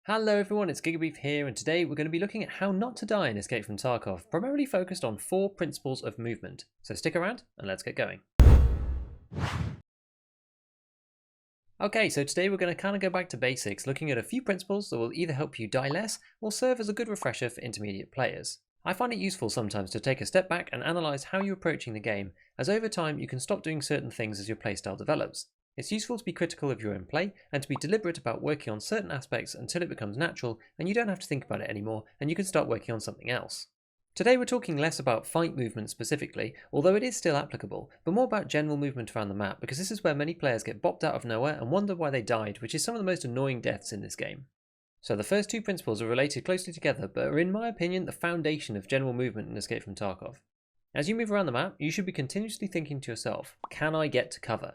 Hello everyone, it's Gigabeef here, and today we're going to be looking at how not to die in Escape from Tarkov, primarily focused on 4 principles of movement. So stick around and let's get going. Okay, so today we're going to kind of go back to basics, looking at a few principles that will either help you die less or serve as a good refresher for intermediate players. I find it useful sometimes to take a step back and analyse how you're approaching the game, as over time you can stop doing certain things as your playstyle develops. It's useful to be critical of your own play and to be deliberate about working on certain aspects until it becomes natural and you don't have to think about it anymore and you can start working on something else. Today we're talking less about fight movement specifically, although it is still applicable, but more about general movement around the map because this is where many players get bopped out of nowhere and wonder why they died, which is some of the most annoying deaths in this game. So the first two principles are related closely together but are in my opinion the foundation of general movement in Escape from Tarkov. As you move around the map, you should be continuously thinking to yourself, can I get to cover?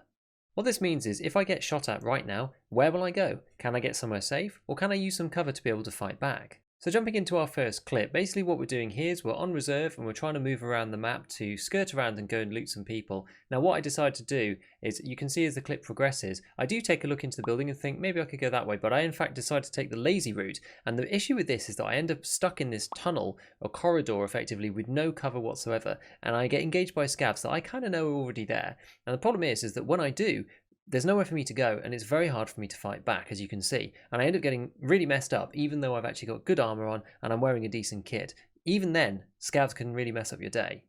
What this means is, if I get shot at right now, where will I go? Can I get somewhere safe? Or can I use some cover to be able to fight back? So jumping into our first clip, basically what we're doing here is we're on reserve and we're trying to move around the map to skirt around and go and loot some people. Now what I decided to do is, you can see as the clip progresses, I do take a look into the building and think maybe I could go that way, but I in fact decide to take the lazy route. And the issue with this is that I end up stuck in this tunnel or corridor effectively with no cover whatsoever, and I get engaged by scavs that I kind of know are already there. And the problem is that when I do, there's nowhere for me to go and it's very hard for me to fight back, as you can see, and I end up getting really messed up even though I've actually got good armor on and I'm wearing a decent kit. Even then, scavs can really mess up your day.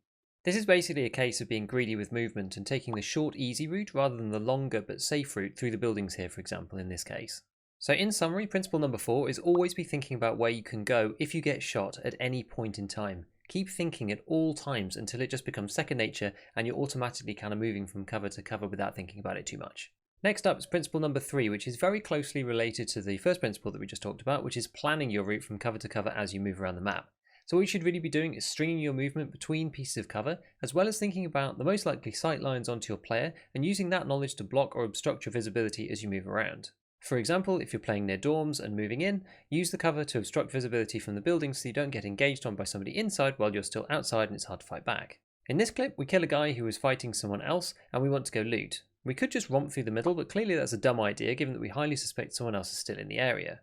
This is basically a case of being greedy with movement and taking the short easy route rather than the longer but safe route through the buildings here, for example, in this case. So in summary, principle number 4 is always be thinking about where you can go if you get shot at any point in time. Keep thinking at all times until it just becomes second nature and you're automatically kind of moving from cover to cover without thinking about it too much. Next up is principle number 3, which is very closely related to the first principle that we just talked about, which is planning your route from cover to cover as you move around the map. So what you should really be doing is stringing your movement between pieces of cover, as well as thinking about the most likely sight lines onto your player and using that knowledge to block or obstruct your visibility as you move around. For example, if you're playing near dorms and moving in, use the cover to obstruct visibility from the building so you don't get engaged on by somebody inside while you're still outside and it's hard to fight back. In this clip, we kill a guy who was fighting someone else and we want to go loot. We could just romp through the middle, but clearly that's a dumb idea given that we highly suspect someone else is still in the area.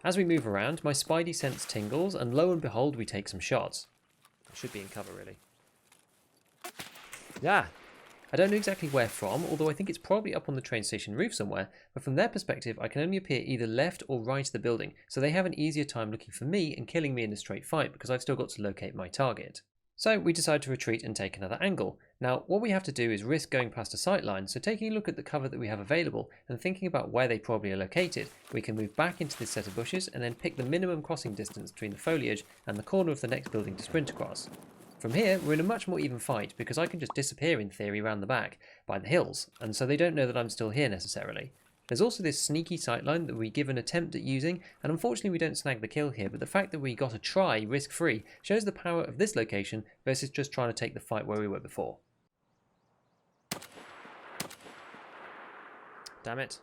As we move around, my spidey sense tingles and lo and behold we take some shots. I should be in cover really. Yeah! I don't know exactly where from, although I think it's probably up on the train station roof somewhere, but from their perspective I can only appear either left or right of the building, so they have an easier time looking for me and killing me in a straight fight because I've still got to locate my target. So we decide to retreat and take another angle. Now what we have to do is risk going past a sight line, so taking a look at the cover that we have available and thinking about where they probably are located, we can move back into this set of bushes and then pick the minimum crossing distance between the foliage and the corner of the next building to sprint across. From here, we're in a much more even fight because I can just disappear in theory around the back by the hills, and so they don't know that I'm still here necessarily. There's also this sneaky sightline that we give an attempt at using, and unfortunately we don't snag the kill here, but the fact that we got a try risk-free shows the power of this location versus just trying to take the fight where we were before. Damn it.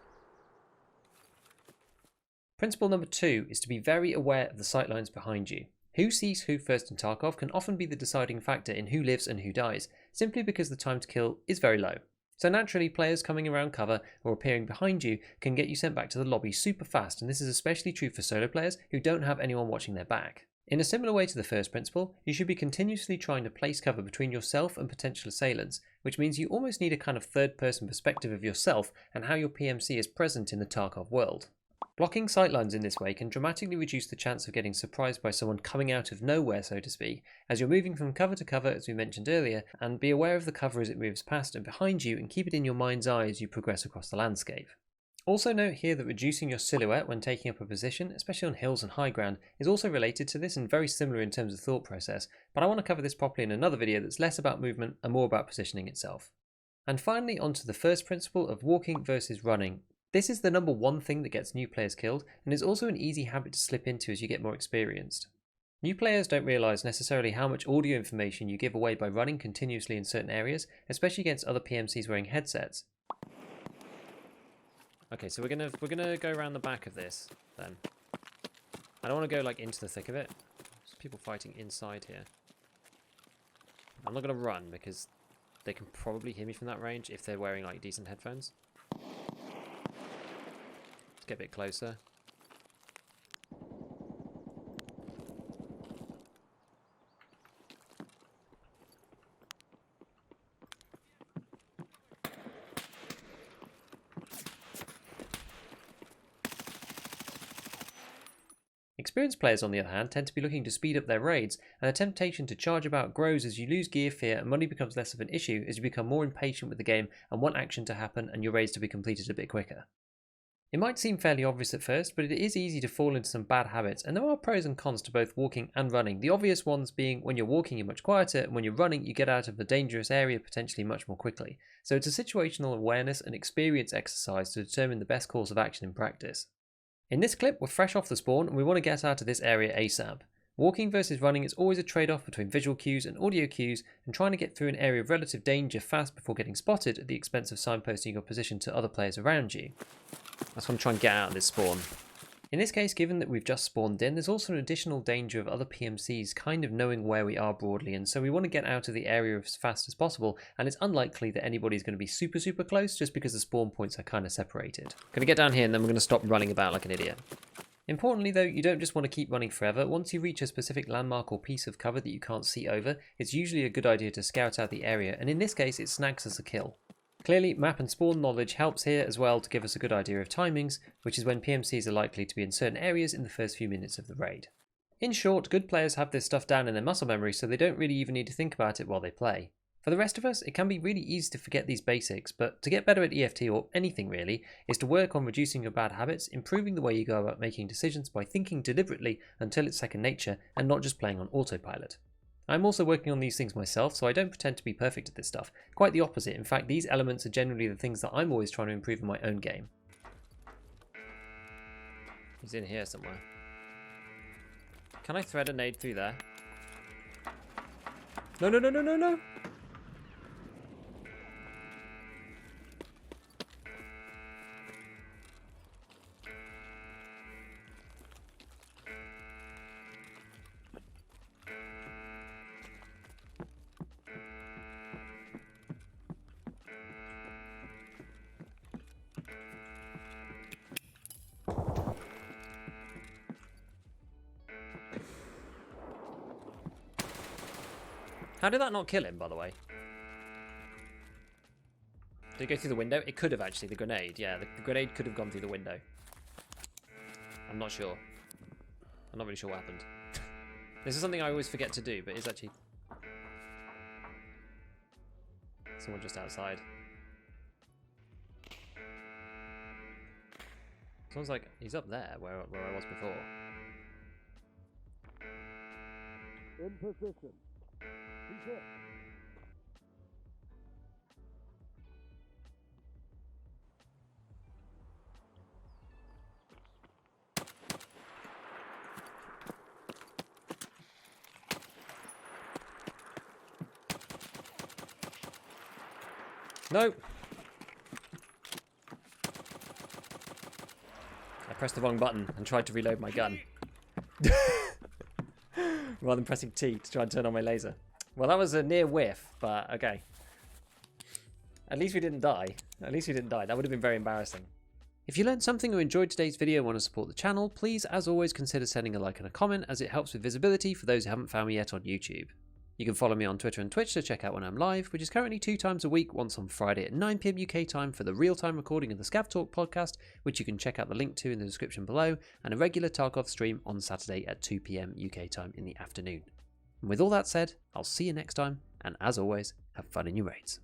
Principle number 2 is to be very aware of the sightlines behind you. Who sees who first in Tarkov can often be the deciding factor in who lives and who dies, simply because the time to kill is very low. So naturally, players coming around cover or appearing behind you can get you sent back to the lobby super fast, and this is especially true for solo players who don't have anyone watching their back. In a similar way to the first principle, you should be continuously trying to place cover between yourself and potential assailants, which means you almost need a kind of third-person perspective of yourself and how your PMC is present in the Tarkov world. Blocking sightlines in this way can dramatically reduce the chance of getting surprised by someone coming out of nowhere, so to speak, as you're moving from cover to cover as we mentioned earlier, and be aware of the cover as it moves past and behind you and keep it in your mind's eye as you progress across the landscape. Also note here that reducing your silhouette when taking up a position, especially on hills and high ground, is also related to this and very similar in terms of thought process, but I want to cover this properly in another video that's less about movement and more about positioning itself. And finally onto the first principle of walking versus running. This is the number one thing that gets new players killed, and is also an easy habit to slip into as you get more experienced. New players don't realise necessarily how much audio information you give away by running continuously in certain areas, especially against other PMCs wearing headsets. Okay, so we're gonna go around the back of this then. I don't want to go like into the thick of it. There's people fighting inside here. I'm not gonna run because they can probably hear me from that range if they're wearing like decent headphones. Get a bit closer. Experienced players, on the other hand, tend to be looking to speed up their raids, and the temptation to charge about grows as you lose gear, fear, and money becomes less of an issue as you become more impatient with the game and want action to happen and your raids to be completed a bit quicker. It might seem fairly obvious at first, but it is easy to fall into some bad habits, and there are pros and cons to both walking and running. The obvious ones being when you're walking you're much quieter, and when you're running you get out of the dangerous area potentially much more quickly. So it's a situational awareness and experience exercise to determine the best course of action in practice. In this clip, we're fresh off the spawn and we want to get out of this area ASAP. Walking versus running is always a trade-off between visual cues and audio cues, and trying to get through an area of relative danger fast before getting spotted at the expense of signposting your position to other players around you. That's what I'm trying to get out of this spawn. In this case, given that we've just spawned in, there's also an additional danger of other PMCs kind of knowing where we are broadly, and so we want to get out of the area as fast as possible, and it's unlikely that anybody's going to be super close just because the spawn points are kind of separated. Going to get down here and then we're going to stop running about like an idiot. Importantly though, you don't just want to keep running forever. Once you reach a specific landmark or piece of cover that you can't see over, it's usually a good idea to scout out the area, and in this case it snags as a kill. Clearly, map and spawn knowledge helps here as well to give us a good idea of timings, which is when PMCs are likely to be in certain areas in the first few minutes of the raid. In short, good players have this stuff down in their muscle memory, so they don't really even need to think about it while they play. For the rest of us, it can be really easy to forget these basics, but to get better at EFT, or anything really, is to work on reducing your bad habits, improving the way you go about making decisions by thinking deliberately until it's second nature, and not just playing on autopilot. I'm also working on these things myself, so I don't pretend to be perfect at this stuff. Quite the opposite. In fact, these elements are generally the things that I'm always trying to improve in my own game. He's in here somewhere. Can I thread a nade through there? No, no, no, no, no, no! How did that not kill him, by the way? Did it go through the window? It could have, actually, the grenade. Yeah, the grenade could have gone through the window. I'm not sure. I'm not really sure what happened. This is something I always forget to do, but it's actually... someone just outside. Someone's like, he's up there, where I was before. In position. He's hit. No! I pressed the wrong button and tried to reload my gun. Rather than pressing T to try and turn on my laser. Well, that was a near whiff, but okay. At least we didn't die. At least we didn't die. That would have been very embarrassing. If you learned something or enjoyed today's video and want to support the channel, please, as always, consider sending a like and a comment, as it helps with visibility for those who haven't found me yet on YouTube. You can follow me on Twitter and Twitch to check out when I'm live, which is currently 2 times a week, once on Friday at 9 PM UK time for the real-time recording of the Scav Talk podcast, which you can check out the link to in the description below, and a regular Tarkov stream on Saturday at 2 PM UK time in the afternoon. And with all that said, I'll see you next time, and as always, have fun in your raids.